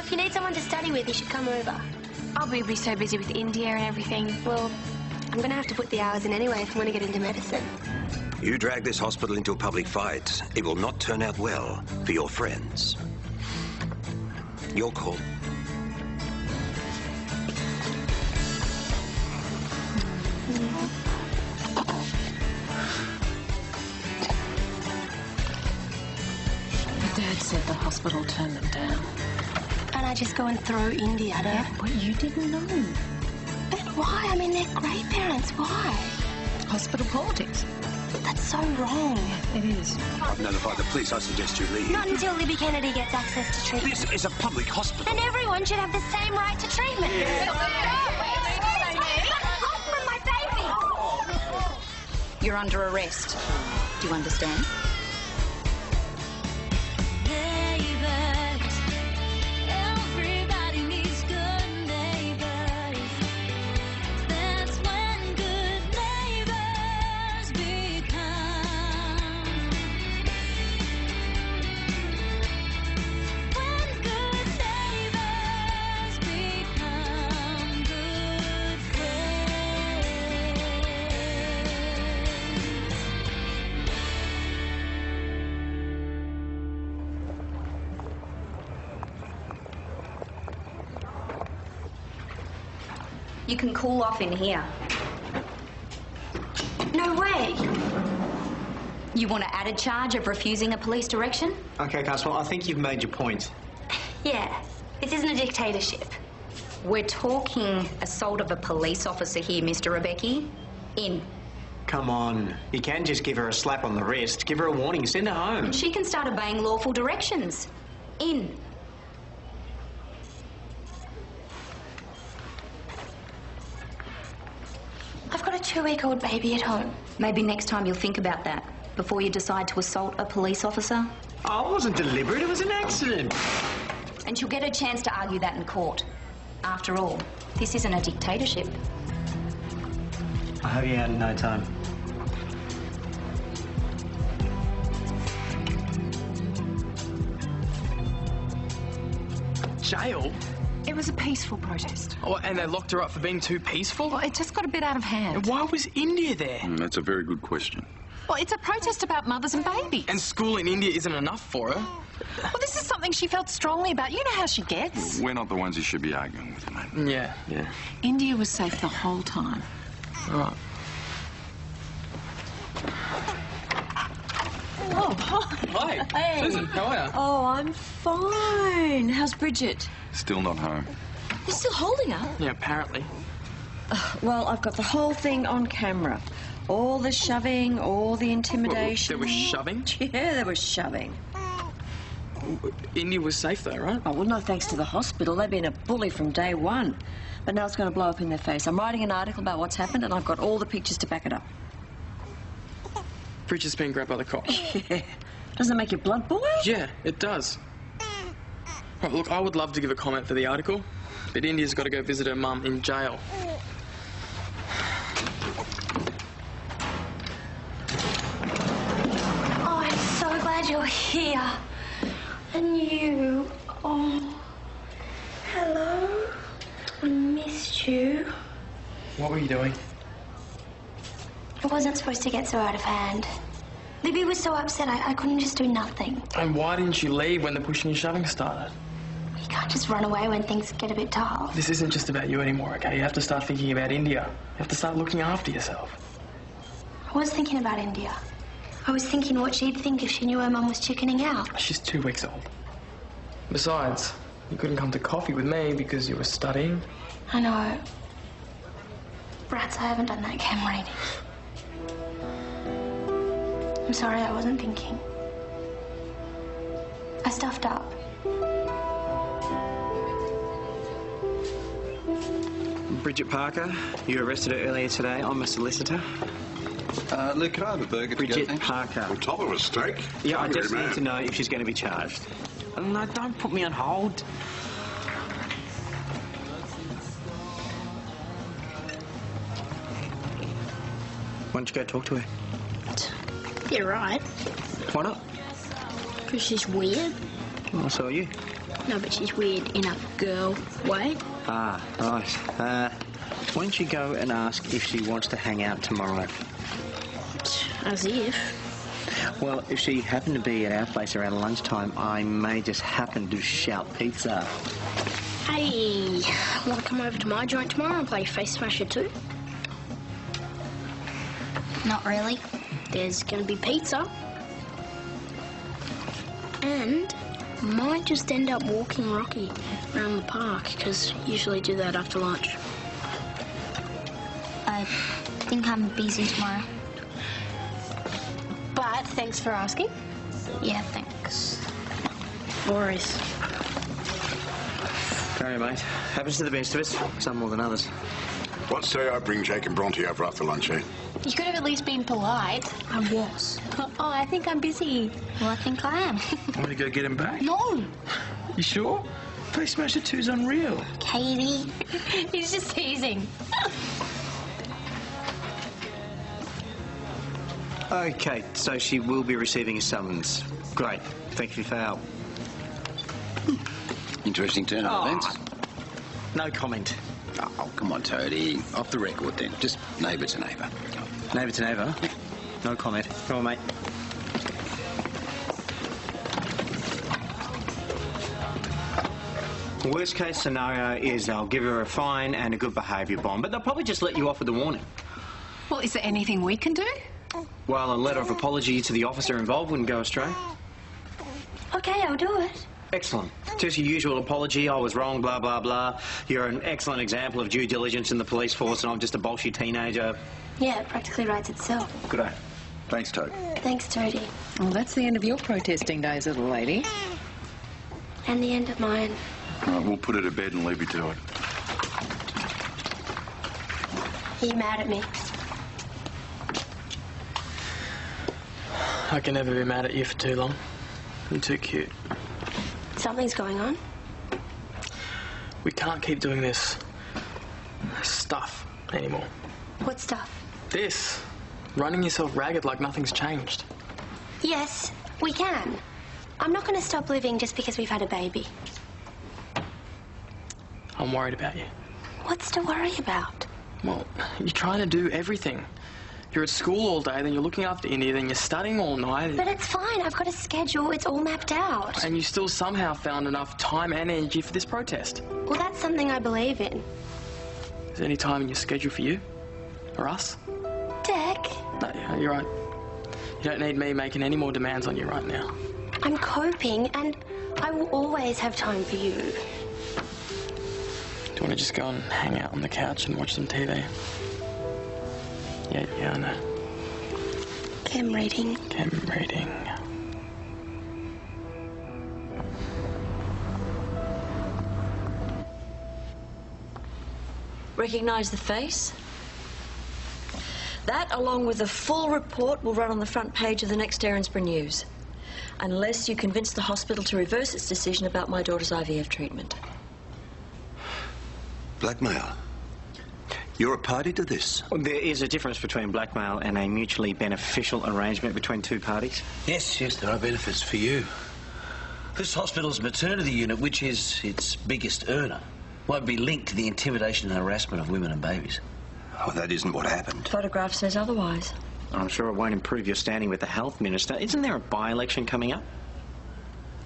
if you need someone to study with, you should come over. I'll be so busy with India and everything. Well, I'm going to have to put the hours in anyway if I'm going to get into medicine. You drag this hospital into a public fight, it will not turn out well for your friends. Your call. Dad said the hospital turned them down. Can't I just go and throw India at her? Yeah, but you didn't know. But why? I mean, they're great parents. Why? Hospital politics. That's so wrong. It is. I've notified the police. I suggest you leave. Not until Libby Kennedy gets access to treatment. This is a public hospital. Then everyone should have the same right to treatment. Yeah. Off from my baby! You're under arrest. Do you understand? Everybody needs good neighbors. That's when good neighbors become. When good neighbors become good friends. You can cool off in here. No way. You want an added charge of refusing a police direction? Okay, Caswell, I think you've made your point. Yeah, this isn't a dictatorship. We're talking assault of a police officer here, Mr. Rebecki. In. Come on. You can just give her a slap on the wrist, give her a warning, send her home. And she can start obeying lawful directions. In. I've got a 2-week-old baby at home. Maybe next time you'll think about that before you decide to assault a police officer. Oh, it wasn't deliberate, it was an accident. And she'll get a chance to argue that in court. After all, this isn't a dictatorship. I hope you're out in no time. Jail? It was a peaceful protest. Oh, and they locked her up for being too peaceful? Well, it just got a bit out of hand. And why was India there? That's a very good question. Well, it's a protest about mothers and babies. And school in India isn't enough for her. Well, this is something she felt strongly about. You know how she gets. We're not the ones you should be arguing with, mate. Yeah. India was safe the whole time. Right. Oh, hi. Hi. Hey. Susan, how are you? Oh, I'm fine. How's Bridget? Still not home. You're still holding her? Yeah, apparently. Well, I've got the whole thing on camera. All the shoving, all the intimidation. There was shoving? Yeah, there was shoving. India was safe though, right? Oh, well, no thanks to the hospital. They've been a bully from day one. But now it's going to blow up in their face. I'm writing an article about what's happened and I've got all the pictures to back it up. Bridget's been grabbed by the cops. Yeah. Doesn't it make your blood boil? Yeah, it does. Right, look, I would love to give a comment for the article, but India's got to go visit her mum in jail. Oh, I'm so glad you're here. And you. Oh. Hello. I missed you. What were you doing? It wasn't supposed to get so out of hand. Libby was so upset I couldn't just do nothing. And why didn't you leave when the pushing and shoving started? You can't just run away when things get a bit tough. This isn't just about you anymore, okay? You have to start thinking about India. You have to start looking after yourself. I was thinking about India. I was thinking what she'd think if she knew her mum was chickening out. She's 2 weeks old. Besides, you couldn't come to coffee with me because you were studying. I know. Brats, I haven't done that chem reading. I'm sorry, I wasn't thinking. I stuffed up. Bridget Parker, you arrested her earlier today. I'm a solicitor. Luke, can I have a burger to go, Bridget thanks? Parker. On top of a steak? Yeah, I just Hungry need to know if she's going to be charged. No, don't put me on hold. Why don't you go talk to her? You're right. Why not? Because she's weird. Well, so are you. No, but she's weird in a girl way. Ah, right. Why don't you go and ask if she wants to hang out tomorrow? As if. Well, if she happened to be at our place around lunchtime, I may just happen to shout pizza. Hey, want to come over to my joint tomorrow and play Face Smasher 2? Not really. There's going to be pizza. And might just end up walking Rocky around the park, because usually do that after lunch. I think I'm busy tomorrow. But thanks for asking. Yeah, thanks. No worries. Sorry, mate. Happens to the best of us. Some more than others. What say I bring Jake and Bronte over after lunch, eh? You could have at least been polite. I was. Oh, I think I'm busy. Well, I think I am. Want to go get him back? No. You sure? Face Smasher 2's unreal. Katie. He's just teasing. Okay, so she will be receiving a summons. Great. Thank you for your help. Interesting turn of events. No comment. Oh, come on, Toadie. Off the record, then. Just neighbour to neighbour. Neighbour to neighbour? No comment. Come on, mate. Worst case scenario is they'll give her a fine and a good behaviour bond, but they'll probably just let you off with a warning. Well, is there anything we can do? Well, a letter of apology to the officer involved wouldn't go astray. Okay, I'll do it. Excellent. Just your usual apology. I was wrong, blah, blah, blah. You're an excellent example of due diligence in the police force and I'm just a bolshy teenager. Yeah, it practically writes itself. Good day. Thanks, Toad. Thanks, Toadie. Well, that's the end of your protesting days, little lady. And the end of mine. Right, we'll put her to bed and leave you to it. Are you mad at me? I can never be mad at you for too long. You're too cute. Something's going on. We can't keep doing this stuff anymore. What stuff? This. Running yourself ragged like nothing's changed. Yes, we can. I'm not going to stop living just because we've had a baby. I'm worried about you. What's to worry about? Well, you're trying to do everything. You're at school all day, then you're looking after India, then you're studying all night. But it's fine. I've got a schedule. It's all mapped out. And you still somehow found enough time and energy for this protest. Well, that's something I believe in. Is there any time in your schedule for you? Or us? Dick. No, yeah, you're right. You don't need me making any more demands on you right now. I'm coping, and I will always have time for you. Do you want to just go and hang out on the couch and watch some TV? Yeah, I know. Chem reading. Chem reading. Recognise the face? That, along with the full report, will run on the front page of the next Erinsborough News. Unless you convince the hospital to reverse its decision about my daughter's IVF treatment. Blackmail? You're a party to this? Well, there is a difference between blackmail and a mutually beneficial arrangement between two parties. Yes, there are benefits for you. This hospital's maternity unit, which is its biggest earner, won't be linked to the intimidation and harassment of women and babies. Oh, that isn't what happened. Photograph says otherwise. I'm sure it won't improve your standing with the health minister. Isn't there a by-election coming up?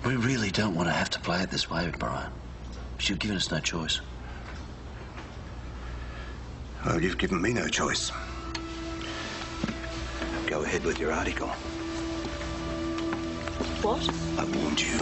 We really don't want to have to play it this way, Brian. But you've given us no choice. Well, you've given me no choice. Go ahead with your article. What? I warned you.